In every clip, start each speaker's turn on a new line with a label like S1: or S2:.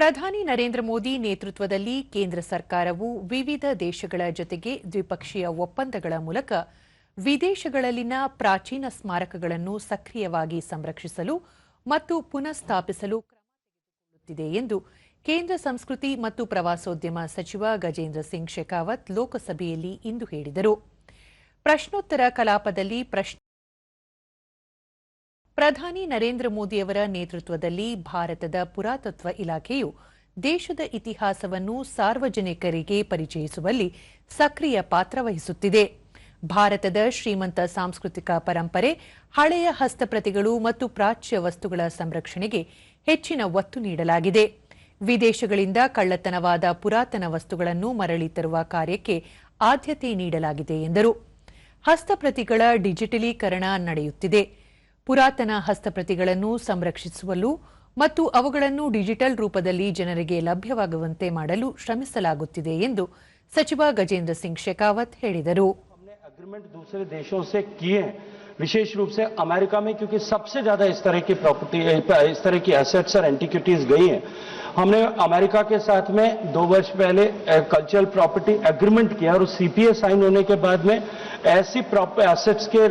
S1: ಪ್ರಧಾನಿ ನರೇಂದ್ರ ಮೋದಿ ನೇತೃತ್ವದಲ್ಲಿ ಕೇಂದ್ರ ಸರ್ಕಾರವು ವಿವಿಧ ದೇಶಗಳ ಜೊತೆಗೆ ದ್ವಿಪಕ್ಷೀಯ ಒಪ್ಪಂದಗಳ ಮೂಲಕ ವಿದೇಶಗಳಲ್ಲಿನ ಪ್ರಾಚೀನ ಸ್ಮಾರಕಗಳನ್ನು ಸಕ್ರಿಯವಾಗಿ ಸಂರಕ್ಷಿಸಲು ಮತ್ತು ಪುನಃಸ್ಥಾಪಿಸಲು ಕ್ರಮ ತೆಗೆದುಕೊಳ್ಳುತ್ತಿದೆ ಎಂದು ಕೇಂದ್ರ ಸಂಸ್ಕೃತಿ ಮತ್ತು ಪ್ರವಾಸೋದ್ಯಮ ಸಚಿವ ಗಜೇಂದ್ರ ಸಿಂಗ್ ಶೆಖಾವತ್ ಲೋಕಸಭೆಯಲ್ಲಿ ಇಂದು ಹೇಳಿದರು. ಪ್ರಶ್ನೋತ್ತರ ಕಲಾಪದಲ್ಲಿ ಪ್ರಧಾನಿ ನರೇಂದ್ರ ಮೋದಿಯವರ ನೇತೃತ್ವದಲ್ಲಿ ಭಾರತದ ಪುರಾತತ್ವ ಇಲಾಖೆಯು ದೇಶದ ಇತಿಹಾಸವನ್ನು ಸಾರ್ವಜನಿಕರಿಗೆ ಪರಿಚಯಿಸುವಲ್ಲಿ ಸಕ್ರಿಯ ಪಾತ್ರ ವಹಿಸುತ್ತಿದೆ. ಭಾರತದ ಶ್ರೀಮಂತ ಸಾಂಸ್ಕೃತಿಕ ಪರಂಪರೆ, ಹಳೆಯ ಹಸ್ತಪ್ರತಿಗಳು ಮತ್ತು ಪ್ರಾಚ್ಯ ವಸ್ತುಗಳ ಸಂರಕ್ಷಣೆಗೆ ಹೆಚ್ಚಿನ ಒತ್ತು ನೀಡಲಾಗಿದೆ. ವಿದೇಶಗಳಿಂದ ಕಳ್ಳತನವಾದ ಪುರಾತನ ವಸ್ತುಗಳನ್ನು ಮರಳಿ ತರುವ ಕಾರ್ಯಕ್ಕೆ ಆದ್ಯತೆ ನೀಡಲಾಗಿದೆ ಎಂದರು. ಹಸ್ತಪ್ರತಿಗಳ ಡಿಜಿಟಲೀಕರಣ ನಡೆಯುತ್ತಿದೆ. ಪುರಾತನ ಹಸ್ತಪ್ರತಿಗಳನ್ನು ಸಂರಕ್ಷಿಸಲು ಮತ್ತು ಅವುಗಳನ್ನು ಡಿಜಿಟಲ್ ರೂಪದಲ್ಲಿ ಜನರಿಗೆ ಲಭ್ಯವಾಗುವಂತೆ ಮಾಡಲು ಶ್ರಮಿಸಲಾಗುತ್ತಿದೆ ಎಂದು ಸಚಿವ ಗಜೇಂದ್ರ ಸಿಂಗ್ ಶೆಖಾವತ್ ಹೇಳಿದರು.
S2: एग्रीमेंट दूसरे देशों से किए हैं, विशेष रूप से अमेरिका में, क्योंकि सबसे ज्यादा इस तरह की प्रॉपर्टी, इस तरह की एसेट्स और एंटिक्विटीज गई हैं. हमने अमेरिका के साथ में 2 वर्ष पहले कल्चरल प्रॉपर्टी एग्रीमेंट किया और सीपीए साइन होने के बाद में ऐसी एसेट्स के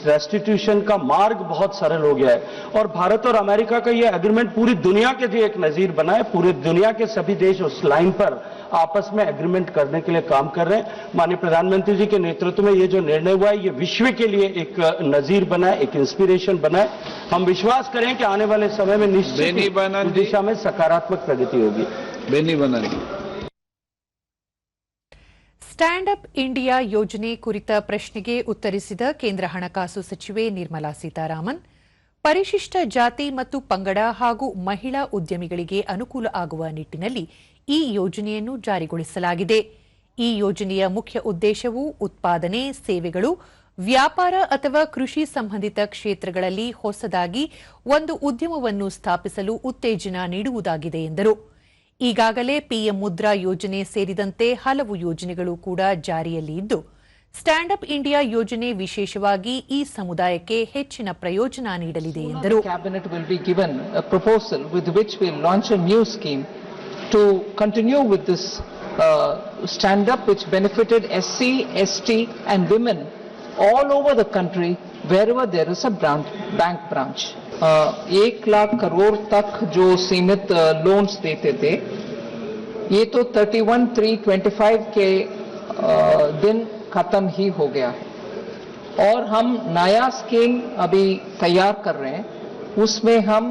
S2: रेस्टिट्यूशन का मार्ग बहुत सरल हो गया है. और भारत और अमेरिका का यह एग्रीमेंट पूरी दुनिया के लिए एक नजीर बना है. पूरी दुनिया के सभी देश उस लाइन पर आपस में एग्रीमेंट करने के लिए काम कर रहे हैं. माननीय प्रधानमंत्री जी के नेतृत्व में ये जो निर्णय हुआ है, ये विश्व के लिए एक नजीर बना है, एक इंस्पिरेशन बना है. हम विश्वास करें कि आने वाले समय में निश्चित इस दिशा में सकारात्मक प्रगति होगी.
S1: ಸ್ಟ್ಯಾಂಡ್ ಅಪ್ ಇಂಡಿಯಾ ಯೋಜನೆ ಕುರಿತ ಪ್ರಶ್ನೆಗೆ ಉತ್ತರಿಸಿದ ಕೇಂದ್ರ ಹಣಕಾಸು ಸಚಿವೆ ನಿರ್ಮಲಾ ಸೀತಾರಾಮನ್, ಪರಿಶಿಷ್ಟ ಜಾತಿ ಮತ್ತು ಪಂಗಡ ಹಾಗೂ ಮಹಿಳಾ ಉದ್ಯಮಿಗಳಿಗೆ ಅನುಕೂಲ ಆಗುವ ನಿಟ್ಟಿನಲ್ಲಿ ಈ ಯೋಜನೆಯನ್ನು ಜಾರಿಗೊಳಿಸಲಾಗಿದೆ. ಈ ಯೋಜನೆಯ ಮುಖ್ಯ ಉದ್ದೇಶವು ಉತ್ಪಾದನೆ, ಸೇವೆಗಳು, ವ್ಯಾಪಾರ ಅಥವಾ ಕೃಷಿ ಸಂಬಂಧಿತ ಕ್ಷೇತ್ರಗಳಲ್ಲಿ ಹೊಸದಾಗಿ ಒಂದು ಉದ್ಯಮವನ್ನು ಸ್ಥಾಪಿಸಲು ಉತ್ತೇಜನ ನೀಡುವುದಾಗಿದೆ ಎಂದರು. ಈಗಾಗಲೇ ಪಿಎಂ ಮುದ್ರಾ ಯೋಜನೆ ಸೇರಿದಂತೆ ಹಲವು ಯೋಜನೆಗಳು ಕೂಡ ಜಾರಿಯಲ್ಲಿ ಇದ್ದು, ಸ್ಟ್ಯಾಂಡ್ ಅಪ್ ಇಂಡಿಯಾ ಯೋಜನೆ ವಿಶೇಷವಾಗಿ ಈ ಸಮುದಾಯಕ್ಕೆ ಹೆಚ್ಚಿನ ಪ್ರಯೋಜನ ನೀಡಲಿದೆ ಎಂದರು.
S3: Cabinet will be given a proposal with which we will launch a new scheme to continue with this stand up which benefited SC, ST and women all over the country wherever there is a bank branch. 1 lakh crore तक जो सीमित loans देते थे, ये तो 31/3/25 के दिन खत्म ही हो गया है. और हम नया स्कीम अभी तैयार कर रहे हैं, उसमें हम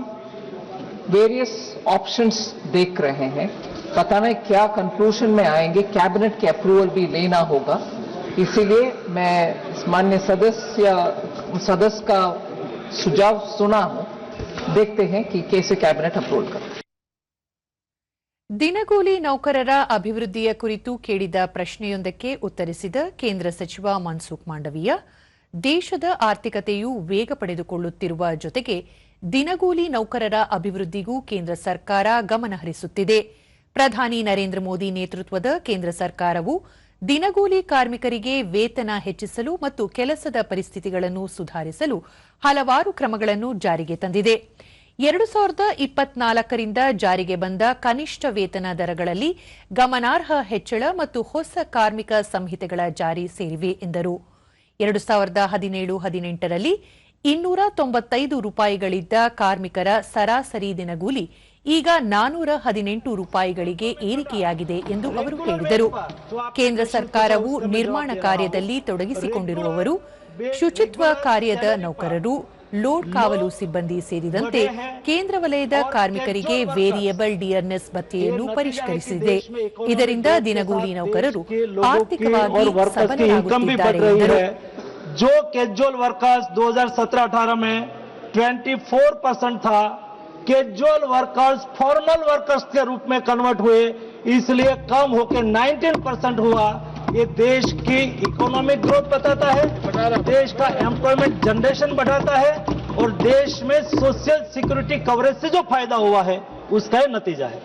S3: वेरियस ऑप्शंस देख रहे हैं. पता नहीं क्या कंक्लूजन में आएंगे, कैबिनेट के अप्रूवल भी लेना होगा. इसीलिए मैं माननीय सदस्य का सुझाव सुना हूं, देखते हैं कि कैसे कैबिनेट अप्रूवल करे.
S1: ದಿನಗೂಲಿ ನೌಕರರ ಅಭಿವೃದ್ಧಿಯ ಕುರಿತು ಕೇಳಿದ ಪ್ರಶ್ನೆಯೊಂದಕ್ಕೆ ಉತ್ತರಿಸಿದ ಕೇಂದ್ರ ಸಚಿವ ಮನ್ಸುಖ್ ಮಾಂಡವೀಯ, ದೇಶದ ಆರ್ಥಿಕತೆಯು ವೇಗ ಪಡೆದುಕೊಳ್ಳುತ್ತಿರುವ ಜೊತೆಗೆ ದಿನಗೂಲಿ ನೌಕರರ ಅಭಿವೃದ್ಧಿಗೂ ಕೇಂದ್ರ ಸರ್ಕಾರ ಗಮನ ಹರಿಸುತ್ತಿದೆ. ಪ್ರಧಾನಿ ನರೇಂದ್ರ ಮೋದಿ ನೇತೃತ್ವದ ಕೇಂದ್ರ ಸರ್ಕಾರವು ದಿನಗೂಲಿ ಕಾರ್ಮಿಕರಿಗೆ ವೇತನ ಹೆಚ್ಚಿಸಲು ಮತ್ತು ಕೆಲಸದ ಪರಿಸ್ಥಿತಿಗಳನ್ನು ಸುಧಾರಿಸಲು ಹಲವಾರು ಕ್ರಮಗಳನ್ನು ಜಾರಿಗೆ ತಂದಿದೆ. 2024ರಿಂದ ಜಾರಿಗೆ ಬಂದ ಕನಿಷ್ಠ ವೇತನ ದರಗಳಲ್ಲಿ ಗಮನಾರ್ಹ ಹೆಚ್ಚಳ ಮತ್ತು ಹೊಸ ಕಾರ್ಮಿಕ ಸಂಹಿತೆಗಳ ಜಾರಿ ಸೇರಿವೆ ಎಂದರು. 2017-18ರಲ್ಲಿ 295 ರೂಪಾಯಿಗಳಿದ್ದ ಕಾರ್ಮಿಕರ ಸರಾಸರಿ ದಿನಗೂಲಿ ಈಗ 418 ರೂಪಾಯಿಗಳಿಗೆ ಏರಿಕೆಯಾಗಿದೆ ಎಂದು ಅವರು ಹೇಳಿದರು. ಕೇಂದ್ರ ಸರ್ಕಾರವು ನಿರ್ಮಾಣ ಕಾರ್ಯದಲ್ಲಿ ತೊಡಗಿಸಿಕೊಂಡಿರುವವರು, ಶುಚಿತ್ವ ಕಾರ್ಯದ ನೌಕರರು, ಲೋಡ್ ಕಾವಲು ಸಿಬ್ಬಂದಿ ಸೇರಿದಂತೆ ಕೇಂದ್ರ ವಲಯದ ಕಾರ್ಮಿಕರಿಗೆ ವೇರಿಯಬಲ್ ಡಿಯರ್ನೆಸ್ ಭತ್ಯೆಯನ್ನು ಪರಿಷ್ಕರಿಸಿದೆ. ಇದರಿಂದ ದಿನಗೂಲಿ ನೌಕರರು ಆರ್ಥಿಕವಾಗಿ ಸಬಲರಾಗುತ್ತಿದ್ದಾರೆ ಎಂದರು.
S4: जो कैजुअल वर्कर्स 2017-18 में 24% था, कैजुअल वर्कर्स फॉर्मल वर्कर्स के रूप में कन्वर्ट हुए, इसलिए कम होकर 19% हुआ. ये देश की इकोनॉमिक ग्रोथ बताता है, देश का एम्प्लॉयमेंट जनरेशन बढ़ाता है और देश में सोशल सिक्योरिटी कवरेज से जो फायदा हुआ है उसका नतीजा है.